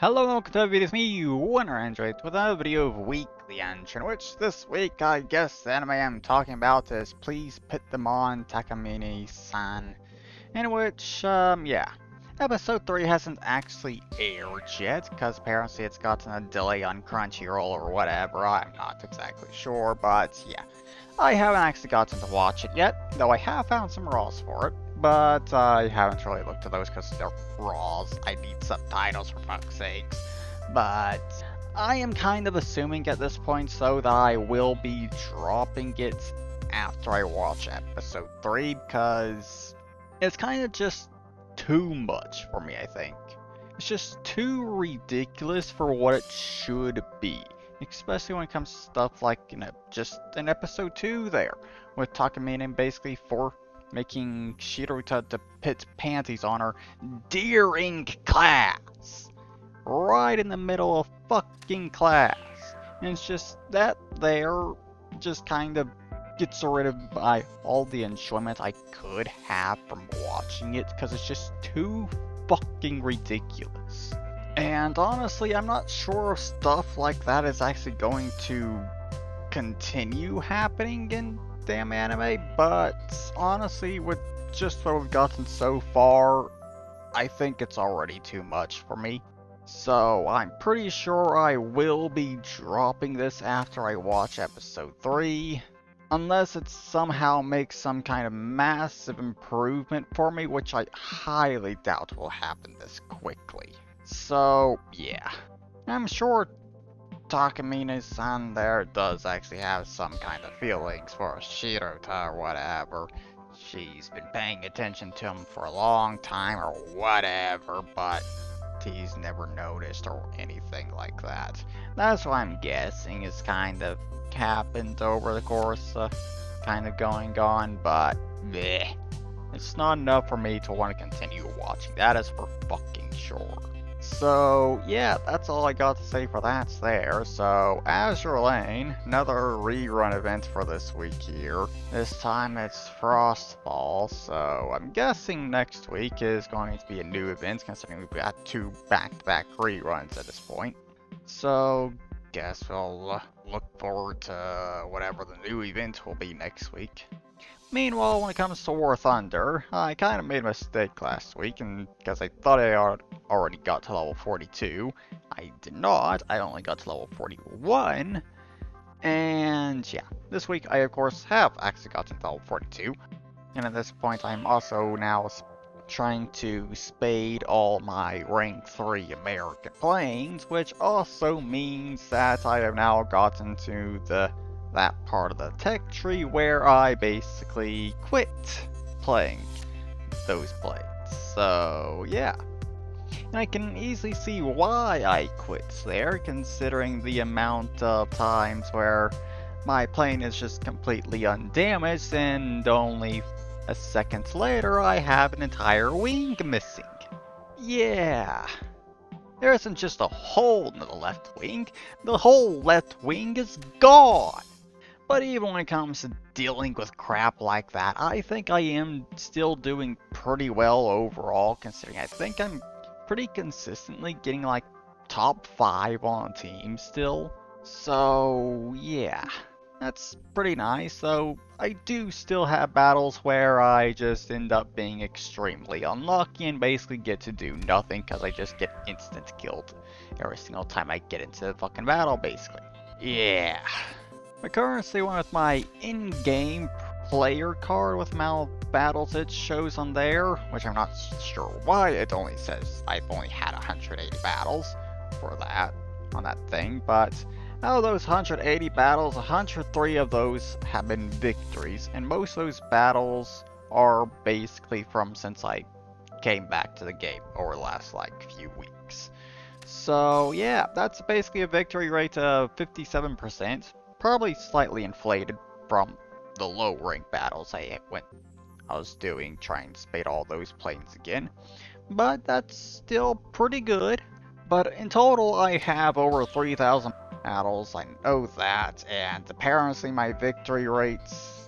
Hello and welcome to a video with me, Winner Android, with another video of Weekly Entry, which this week I guess the anime I'm talking about is Please Put Them On Takamine-san, in which, yeah. Episode 3 hasn't actually aired yet, because apparently it's gotten a delay on Crunchyroll or whatever, I'm not exactly sure, but yeah. I haven't actually gotten to watch it yet, though I have found some raws for it, but I haven't really looked at those because they're raws. I need subtitles for fuck's sakes. But I am kind of assuming at this point, so that I will be dropping it after I watch episode 3, because it's kind of just too much for me, I think. It's just too ridiculous for what it should be. Especially when it comes to stuff like, just in episode 2 there, with Takamine basically for making Shiruta to put panties on her during class. Right in the middle of fucking class. And it's just that there just kind of gets rid of all the enjoyment I could have from watching it, because it's just too fucking ridiculous. And honestly, I'm not sure if stuff like that is actually going to continue happening in damn anime, but honestly, with just what we've gotten so far, I think it's already too much for me. So I'm pretty sure I will be dropping this after I watch episode 3, unless it somehow makes some kind of massive improvement for me, which I highly doubt will happen this quickly. So, yeah. I'm sure Takamine-san there does actually have some kind of feelings for Shirota or whatever. She's been paying attention to him for a long time or whatever, but he's never noticed or anything like that. That's what I'm guessing is kind of happened over the course of kind of going on, but bleh. It's not enough for me to want to continue watching. That is for fucking sure. So, yeah, that's all I got to say for that there. So, Azur Lane, another rerun event for this week here. This time it's Frostfall, so I'm guessing next week is going to be a new event, considering we've got 2 back-to-back reruns at this point. So, guess we'll look forward to whatever the new event will be next week. Meanwhile, when it comes to War Thunder, I kind of made a mistake last week, and because I thought I already got to level 42, I did not. I only got to level 41, and yeah, this week I of course have actually gotten to level 42, and at this point I'm also now trying to spade all my rank 3 American planes, which also means that I have now gotten to that part of the tech tree where I basically quit playing those planes. So yeah. And I can easily see why I quit there, considering the amount of times where my plane is just completely undamaged and only a second later I have an entire wing missing. Yeah. There isn't just a hole in the left wing, the whole left wing is gone. But even when it comes to dealing with crap like that, I think I am still doing pretty well overall, considering I think I'm pretty consistently getting like top 5 on a team still. So yeah, that's pretty nice, though I do still have battles where I just end up being extremely unlucky and basically get to do nothing because I just get instant killed every single time I get into the fucking battle, basically. Yeah. I currently went with my in-game player card with the amount of battles it shows on there, which I'm not sure why. It only says I've only had 180 battles for that, on that thing, but out of those 180 battles, 103 of those have been victories, and most of those battles are basically from since I came back to the game over the last few weeks. So yeah, that's basically a victory rate of 57%. Probably slightly inflated from the low rank battles I was doing, trying to spade all those planes again. But that's still pretty good. But in total I have over 3,000 battles, I know that, and apparently my victory rate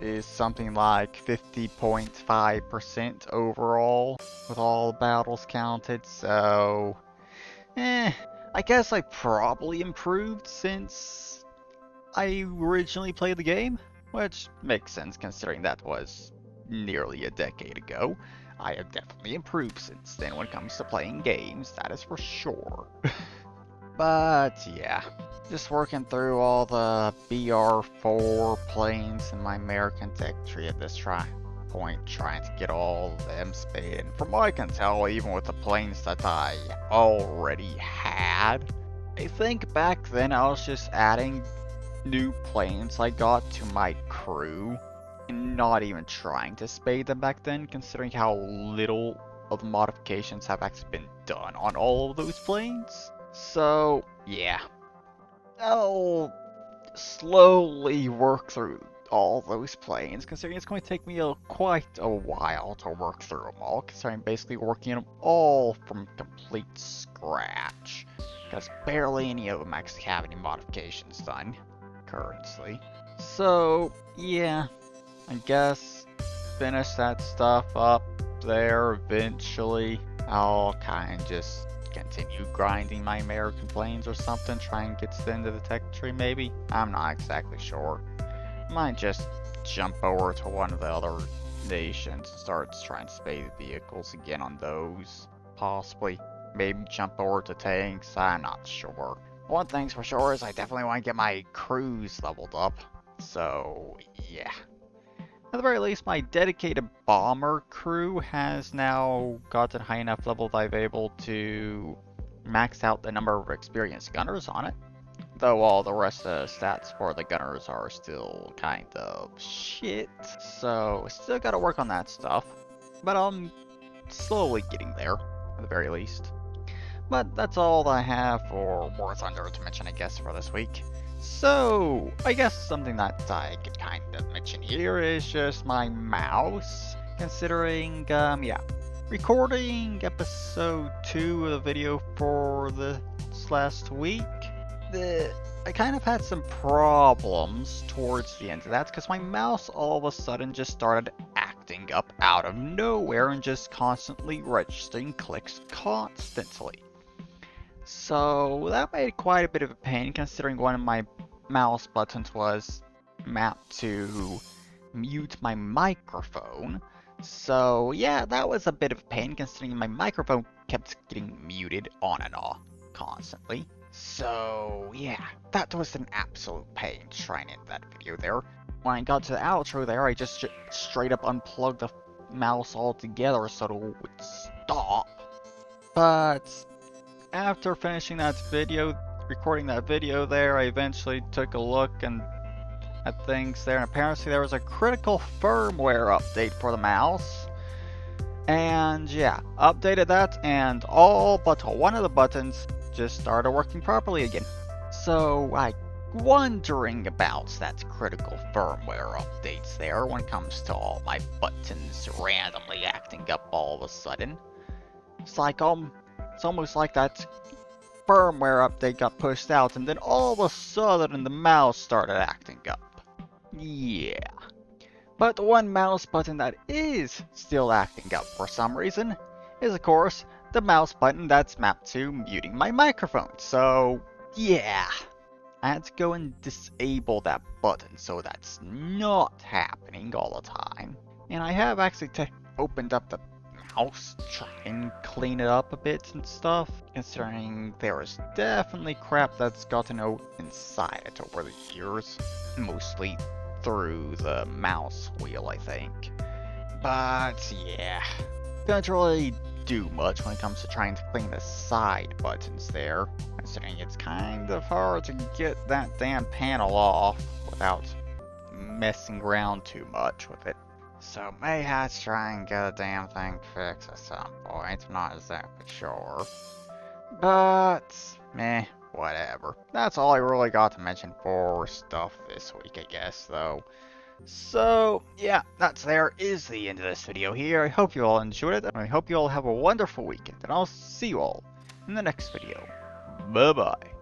is something like 50.5% overall with all battles counted, so I guess I probably improved since I originally played the game, which makes sense considering that was nearly a decade ago. I have definitely improved since then when it comes to playing games, that is for sure. But yeah, just working through all the BR4 planes in my American tech tree at this point, trying to get all of them spayed. And from what I can tell, even with the planes that I already had, I think back then I was just adding new planes I got to my crew and not even trying to spade them back then, considering how little of the modifications have actually been done on all of those planes. So, yeah. I'll slowly work through all those planes, considering it's going to take me quite a while to work through them all, considering basically working them all from complete scratch. Because barely any of them actually have any modifications done currently. So, yeah, I guess finish that stuff up there eventually. I'll kind of just continue grinding my American planes or something, try and get to the end of the tech tree maybe. I'm not exactly sure. Might just jump over to one of the other nations and start trying to spade the vehicles again on those. Possibly. Maybe jump over to tanks, I'm not sure. One thing's for sure is I definitely want to get my crews leveled up. So, yeah. At the very least, my dedicated bomber crew has now gotten high enough level that I've been able to max out the number of experienced gunners on it. Though all the rest of the stats for the gunners are still kind of shit. So, still gotta work on that stuff. But I'm slowly getting there, at the very least. But that's all I have for War Thunder to mention, I guess, for this week. So, I guess something that I could kind of mention here is just my mouse, considering, yeah, recording episode 2 of the video for this last week, I kind of had some problems towards the end of that, because my mouse all of a sudden just started acting up out of nowhere and just constantly registering clicks constantly. So that made quite a bit of a pain, considering one of my mouse buttons was mapped to mute my microphone. So yeah, that was a bit of a pain, considering my microphone kept getting muted on and off constantly. So yeah, that was an absolute pain trying to end that video there. When I got to the outro there, I just straight up unplugged the mouse altogether so it would stop. But after finishing that video, recording that video there, I eventually took a look at things there, and apparently there was a critical firmware update for the mouse. And yeah, updated that, and all but one of the buttons just started working properly again. So I wondering about that critical firmware updates there when it comes to all my buttons randomly acting up all of a sudden. It's like it's almost like that firmware update got pushed out, and then all of a sudden the mouse started acting up. Yeah. But the one mouse button that is still acting up for some reason is, of course, the mouse button that's mapped to muting my microphone. So, yeah. I had to go and disable that button so that's not happening all the time. And I have actually opened up the mouse, try and clean it up a bit and stuff, considering there is definitely crap that's gotten out inside it over the years, mostly through the mouse wheel, I think. But yeah, can't really do much when it comes to trying to clean the side buttons there, considering it's kind of hard to get that damn panel off without messing around too much with it. So may have to try and get a damn thing fixed at some point, I'm not exactly sure. But, meh, whatever. That's all I really got to mention for stuff this week, I guess, though. So, yeah, there is the end of this video here. I hope you all enjoyed it, and I hope you all have a wonderful weekend, and I'll see you all in the next video. Bye-bye.